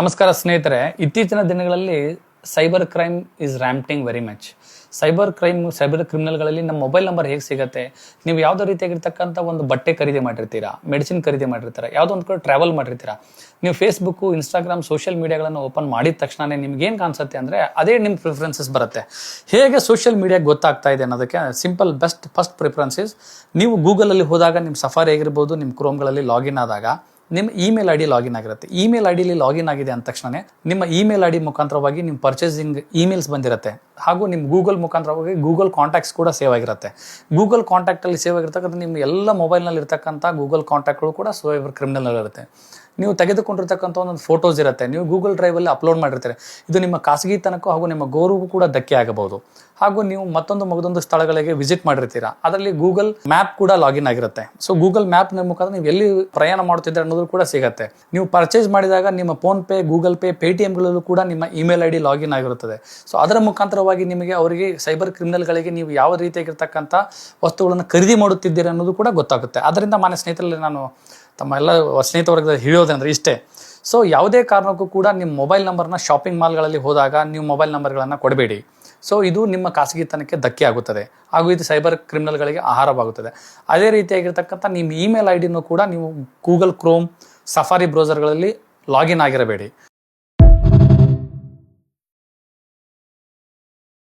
ನಮಸ್ಕಾರ ಸ್ನೇಹಿತರೆ, ಇತ್ತೀಚಿನ ದಿನಗಳಲ್ಲಿ cyber crime is ramping very much. Cyber ಕ್ರಿಮಿನಲ್ಗಳಲ್ಲಿ ನಮ್ಮ ಮೊಬೈಲ್ ನಂಬರ್ ಹೇಗೆ ಸಿಗುತ್ತೆ? ನೀವು ಯಾವುದೋ ರೀತಿಯಾಗಿರ್ತಕ್ಕಂಥ ಒಂದು ಬಟ್ಟೆ ಖರೀದಿ ಮಾಡಿರ್ತೀರಾ, ಮೆಡಿಸಿನ್ ಖರೀದಿ ಮಾಡಿರ್ತೀರಾ, ಯಾವುದೋ ಒಂದು ಕಡೆ ಟ್ರಾವೆಲ್ ಮಾಡಿರ್ತೀರಾ, ನೀವು ಫೇಸ್ಬುಕ್, ಇನ್ಸ್ಟಾಗ್ರಾಮ್, ಸೋಷಿಯಲ್ ಮೀಡಿಯಾಗಳನ್ನು ಓಪನ್ ಮಾಡಿದ ತಕ್ಷಣ ನಿಮ್ಗೆ ಏನು ಕಾಣಿಸುತ್ತೆ ಅಂದರೆ ಅದೇ ನಿಮ್ಮ ಪ್ರಿಫರೆನ್ಸಸ್ ಬರುತ್ತೆ. ಹೇಗೆ ಸೋಷಿಯಲ್ ಮೀಡಿಯಾ ಗೊತ್ತಾಗ್ತಾ ಇದೆ ಅನ್ನೋದಕ್ಕೆ ಸಿಂಪಲ್ ಫಸ್ಟ್ ಪ್ರಿಫರೆನ್ಸಸ್, ನೀವು ಗೂಗಲಲ್ಲಿ ಹೋದಾಗ ನಿಮ್ಮ ಸಫಾರಿ ಆಗಿರ್ಬೋದು, ನಿಮ್ಮ ಕ್ರೋಮ್ಗಳಲ್ಲಿ ಲಾಗಿನ್ ಆದಾಗ ನಿಮ್ಮ ಇಮೇಲ್ ಐ ಡಿ ಲಾಗಿನ್ ಆಗಿರುತ್ತೆ. ಇಮೇಲ್ ಐ ಡಿಲಿ ಲಾಗಿನ್ ಆಗಿದೆ ಅಂದ ತಕ್ಷಣ ನಿಮ್ಮ ಇಮೇಲ್ ಐ ಡಿ ಮುಖಾಂತರವಾಗಿ ನಿಮ್ಮ ಪರ್ಚೇಸಿಂಗ್ ಇಮೇಲ್ಸ್ ಬಂದಿರುತ್ತೆ. ಹಾಗೂ ನಿಮ್ಮ ಗೂಗಲ್ ಮುಖಾಂತರವಾಗಿ ಗೂಗಲ್ ಕಾಂಟ್ಯಾಕ್ಟ್ಸ್ ಕೂಡ ಸೇವ್ ಆಗಿರುತ್ತೆ. ಗೂಗಲ್ ಕಾಂಟ್ಯಾಕ್ಟಲ್ಲಿ ಸೇವ್ ಆಗಿರ್ತಕ್ಕಂಥ ನಿಮ್ಮ ಎಲ್ಲ ಮೊಬೈಲ್ನಲ್ಲಿ ಇರ್ತಕ್ಕಂಥ ಗೂಗಲ್ ಕಾಂಟ್ಯಾಕ್ಟ್ಗಳು ಕೂಡ ಸೈಬರ್ ಕ್ರಿಮಿನಲ್ ಇರುತ್ತೆ. ನೀವು ತೆಗೆದುಕೊಂಡಿರ್ತಕ್ಕಂಥ ಒಂದೊಂದು ಫೋಟೋಸ್ ಇರುತ್ತೆ, ನೀವು ಗೂಗಲ್ ಡ್ರೈವಲ್ಲಿ ಅಪ್ಲೋಡ್ ಮಾಡಿರ್ತೀರಿ. ಇದು ನಿಮ್ಮ ಖಾಸಗಿತನಕ್ಕೂ ಹಾಗೂ ನಿಮ್ಮ ಗೌರವಕ್ಕೂ ಕೂಡ ಧಕ್ಕೆ ಆಗಬಹುದು. ಹಾಗೂ ನೀವು ಮತ್ತೊಂದು ಸ್ಥಳಗಳಿಗೆ ವಿಸಿಟ್ ಮಾಡಿರ್ತೀರಾ, ಅದರಲ್ಲಿ ಗೂಗಲ್ ಮ್ಯಾಪ್ ಕೂಡ ಲಾಗಿನ್ ಆಗಿರುತ್ತೆ. ಸೊ ಗೂಗಲ್ ಮ್ಯಾಪ್ನ ಮುಖಾಂತರ ನೀವು ಎಲ್ಲಿ ಪ್ರಯಾಣ ಮಾಡುತ್ತಿದ್ದೀರ ಅನ್ನೋದು ಕೂಡ ಸಿಗುತ್ತೆ. ನೀವು ಪರ್ಚೇಸ್ ಮಾಡಿದಾಗ ನಿಮ್ಮ ಫೋನ್ ಪೇ, ಗೂಗಲ್ ಪೇ, ಪೇಟಿಎಂಗಳಲ್ಲೂ ಕೂಡ ನಿಮ್ಮ ಇಮೇಲ್ ಐ ಡಿ ಲಾಗಿನ್ ಆಗಿರುತ್ತದೆ. ಸೊ ಅದರ ಮುಖಾಂತರವಾಗಿ ಅವರಿಗೆ ಸೈಬರ್ ಕ್ರಿಮಿನಲ್ಗಳಿಗೆ ನೀವು ಯಾವ ರೀತಿಯಾಗಿರ್ತಕ್ಕಂಥ ವಸ್ತುಗಳನ್ನು ಖರೀದಿ ಮಾಡುತ್ತಿದ್ದೀರಿ ಅನ್ನೋದು ಕೂಡ ಗೊತ್ತಾಗುತ್ತೆ. ಅದರಿಂದ ಮಾನ್ಯ ಸ್ನೇಹಿತರಲ್ಲಿ ನಾನು ತಮ್ಮ ಎಲ್ಲ ಸ್ನೇಹಿತವರ್ಗದ ಹೇಳೋದಂದ್ರೆ ಇಷ್ಟೇ. ಸೊ ಯಾವುದೇ ಕಾರಣಕ್ಕೂ ಕೂಡ ನಿಮ್ಮ ಮೊಬೈಲ್ ನಂಬರ್ನ ಶಾಪಿಂಗ್ ಮಾಲ್ಗಳಲ್ಲಿ ಹೋದಾಗ ನೀವು ಮೊಬೈಲ್ ನಂಬರ್ಗಳನ್ನು ಕೊಡಬೇಡಿ. ಸೊ ಇದು ನಿಮ್ಮ ಖಾಸಗಿತನಕ್ಕೆ ಧಕ್ಕೆ ಆಗುತ್ತದೆ, ಹಾಗೂ ಇದು ಸೈಬರ್ ಕ್ರಿಮಿನಲ್ಗಳಿಗೆ ಆಹಾರವಾಗುತ್ತದೆ. ಅದೇ ರೀತಿಯಾಗಿರ್ತಕ್ಕಂಥ ನಿಮ್ಮ ಇಮೇಲ್ ಐ ಡಿನೂ ಕೂಡ ನೀವು ಗೂಗಲ್ ಕ್ರೋಮ್, ಸಫಾರಿ ಬ್ರೌಸರ್ಗಳಲ್ಲಿ ಲಾಗಿನ್ ಆಗಿರಬೇಡಿ.